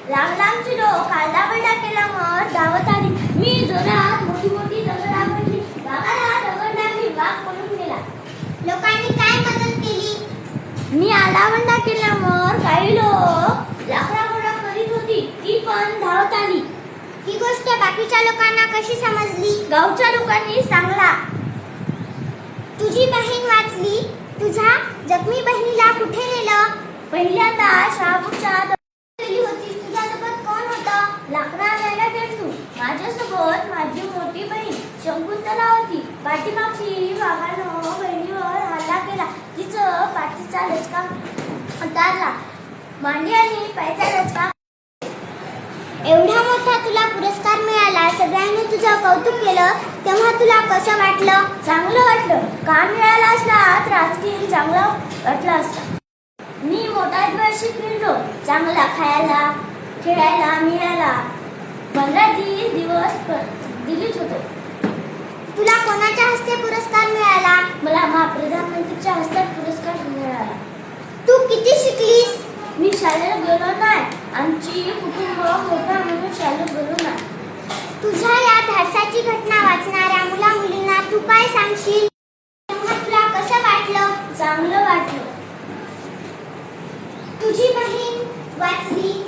लांब लांबची लोक आरडाओरडा केला मग धावत आली. मी जोरात मोठी मोठी दगड आपटली. वाघाला दगड लागली. वाघ पळून गेला. लोकांनी काय मदत केली? मी आरडाओरडा केल्यावर काही लोक लाकडा गोळा करीत होती. ती पण धावत आली. ही गोष्ट बाकीच्या लोकांना कशी समजली? गावच्या लोकांनी सांगला. तुझी बहीण वाचली. तुझ्या जखमी बहिणीला कुठे नेलं? पहिल्यांदा शाहपूरच्या गेली होतीस. तुझ्यासोबत कोण होतं? लाकडा आणायला गेलतो. माझ्यासोबत माझी मोठी बहीण शकुंतला होती. पाठीमागची वाघानं बहिणीवर हल्ला केला. तिचं पाठीचा लचका उतारला. मांडी आणि पायाचा लचका. एवढा मोठा तुला पुरस्कार मिळाला. सगळ्यांनी तुझं कौतुक केलं. तेव्हा तुला कसं वाटलं? चांगलं वाटलं. काम मिळाला असला तर राजकीय चांगला वाटला असता. मी मोठा दिवस शिकलो. चांगला खायला खेळायला मिळाला. 15-20 दिवस दिलीच होतो. तुला कोणाच्या हस्ते पुरस्कार मिळाला? मला प्रधानमंत्रीच्या हस्ते पुरस्कार मिळाला. तू किती शिकलीस? मी शाळेला गेलो नाही. आमची कुटुंब मोठा म्हणून शाळेत गेलो नाही. तुझ्या या धाडसाची घटना वाचणाऱ्या मुला मुलींना तू काय सांगशील? तेव्हा तुला कसं वाटलं? चांगलं वाटलं. तुझी बहीण वाचली.